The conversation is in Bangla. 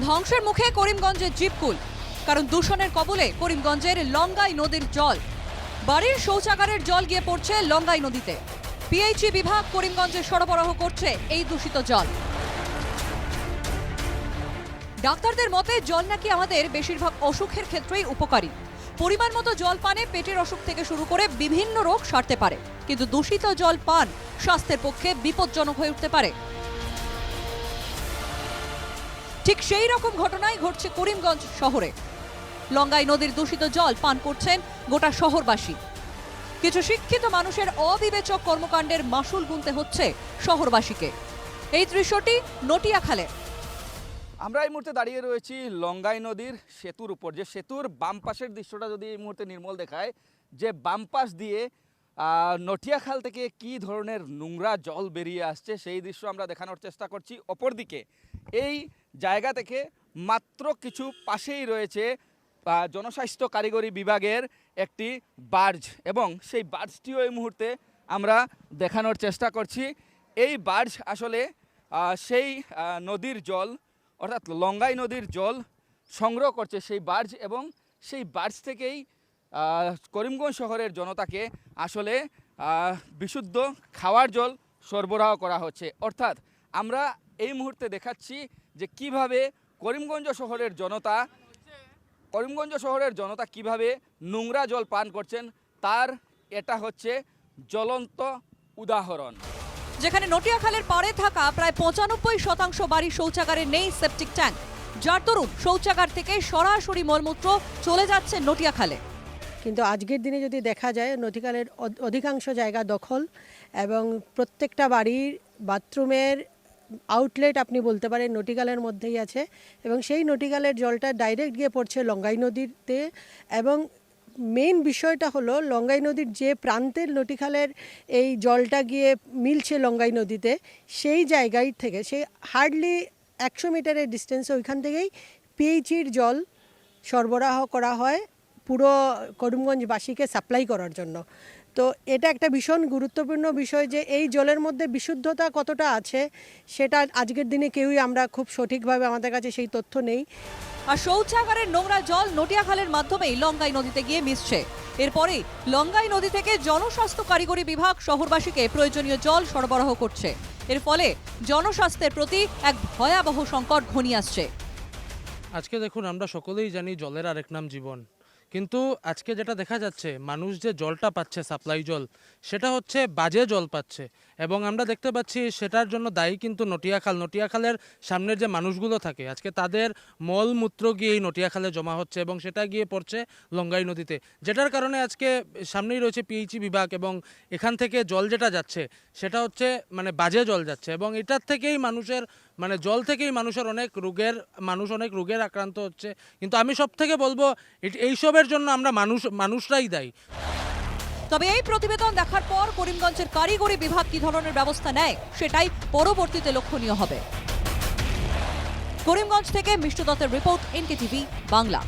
ধ্বংসের মুখে করিমগঞ্জের জীবকুল, কারণ দূষণের কবলে করিমগঞ্জের লঙ্গাই নদীর জল। বাড়ির শৌচাগারের জল গিয়ে পড়ছে লঙ্গাই নদীতে। পিএইচই বিভাগ করিমগঞ্জে সরবরাহ করছে এই দূষিত জল। ডাক্তারদের মতে জল নাকি আমাদের বেশিরভাগ অসুখের ক্ষেত্রেই উপকারী। পরিমাণ মতো জল পানে পেটের অসুখ থেকে শুরু করে বিভিন্ন রোগ সারতে পারে, কিন্তু দূষিত জল পান স্বাস্থ্যের পক্ষে বিপজ্জনক হয়ে উঠতে পারে। ঠিক সেই রকম ঘটনাই ঘটছে করিমগঞ্জ শহরে। লঙ্গাই নদীর দূষিত জল পান করছেন গোটা শহরবাসী। কিছু শিক্ষিত মানুষের অবিবেচক কর্মকাণ্ডের মাসুল গুনতে হচ্ছে শহরবাসীকে। এই দৃশ্যটি নটিয়াখালে। আমরা এই মুহূর্তে দাঁড়িয়ে রয়েছি লঙ্গাই নদীর সেতুর উপর। যে সেতুর বাম পাশের দৃশ্যটা যদি এই মুহূর্তে নির্মল দেখায়, যে বাম পাশ দিয়ে নটিয়াখাল থেকে কি ধরনের নোংরা জল বেরিয়ে আসছে সেই দৃশ্য আমরা দেখানোর চেষ্টা করছি। অপরদিকে এই জায়গা থেকে মাত্র কিছু পাশেই রয়েছে জনস্বাস্থ্য কারিগরি বিভাগের একটি বার্জ, এবং সেই বার্জটিও এই মুহূর্তে আমরা দেখানোর চেষ্টা করছি। এই বার্জ আসলে সেই নদীর জল, অর্থাৎ লঙ্গাই নদীর জল সংগ্রহ করছে সেই বার্জ, এবং সেই বার্জ থেকেই করিমগঞ্জ শহরের জনতাকে আসলে বিশুদ্ধ খাওয়ার জল সরবরাহ করা হচ্ছে। অর্থাৎ আমরা এই মুহূর্তে দেখাচ্ছি যে কিভাবে করিমগঞ্জ শহরের জনতা কিভাবে নোংরা জল পান করছেন, তার এটা হচ্ছে জ্বলন্ত উদাহরণ। যেখানে নটিয়াখালের পাড়ে থাকা প্রায় 95% বাড়ির শৌচাগারে নেই সেপটিক ট্যাঙ্ক, যার দরুন শৌচাগার থেকে সরাসরি মলমূত্র চলে যাচ্ছে নটিয়াখালে। কিন্তু আজকের দিনে যদি দেখা যায় নটিয়াখালের অধিকাংশ জায়গা দখল, এবং প্রত্যেকটা বাড়ির বাথরুমের আউটলেট আপনি বলতে পারেন নটিয়াখালের মধ্যেই আছে, এবং সেই নটিয়াখালের জলটা ডাইরেক্ট গিয়ে পড়ছে লঙ্গাই নদীতে। এবং মেইন বিষয়টা হলো লঙ্গাই নদীর যে প্রান্তের নটিয়াখালের এই জলটা গিয়ে মিলছে লঙ্গাই নদীতে, সেই জায়গায় থেকে সেই হার্ডলি 100 মিটারের ডিস্টেন্সে ওইখান থেকেই পিএইচির জল সরবরাহ করা হয় পুরো করিমগঞ্জবাসীকে সাপ্লাই করার জন্য। তো এটা একটা ভীষণ গুরুত্বপূর্ণ বিষয় যে এই জলের মধ্যে বিশুদ্ধতা কতটা আছে সেটা আজকের দিনে কেউই আমরা খুব সঠিকভাবে, আমাদের কাছে সেই তথ্য নেই। আর শৌচাগারের নোংরা জল নটিয়াখালের মাধ্যমেই লঙ্গাই নদীতে গিয়ে মিশছে। এরপরেই লঙ্গাই নদী থেকে জনস্বাস্থ্য কারিগরি বিভাগ শহরবাসীকে প্রয়োজনীয় জল সরবরাহ করছে। এর ফলে জনস্বাস্থ্যের প্রতি এক ভয়াবহ সংকট ঘনিয়ে আসছে। আজকে দেখুন, আমরা সকলেই জানি জলের আরেক নাম জীবন, কিন্তু আজকে যেটা দেখা যাচ্ছে মানুষ যে জলটা পাচ্ছে সাপ্লাই জল, সেটা হচ্ছে বাজে জল পাচ্ছে। এবং আমরা দেখতে পাচ্ছি সেটার জন্য দায়ী কিন্তু নটিয়াখালের সামনের যে মানুষগুলো থাকে, আজকে তাদের মলমূত্র গিয়ে এই নটিয়াখালে জমা হচ্ছে এবং সেটা গিয়ে পড়ছে লঙ্গাই নদীতে, যেটার কারণে আজকে সামনেই রয়েছে পিএইচই বিভাগ, এবং এখান থেকে জল যেটা যাচ্ছে সেটা হচ্ছে বাজে জল যাচ্ছে, এবং এটার থেকেই জল থেকেই মানুষের অনেক রোগের আক্রান্ত হচ্ছে। কিন্তু আমি সব থেকে বলবো এইসবের জন্য আমরা মানুষরাই দায়ী। তবে এই প্রতিবেদন দেখার পর করিমগঞ্জের কারিগরি বিভাগ কি ধরনের ব্যবস্থা নেয় সেটাই পরবর্তীতে লক্ষণীয় হবে। করিমগঞ্জ থেকে মিষ্টু দত্তের রিপোর্ট, এনকেটিভি বাংলা।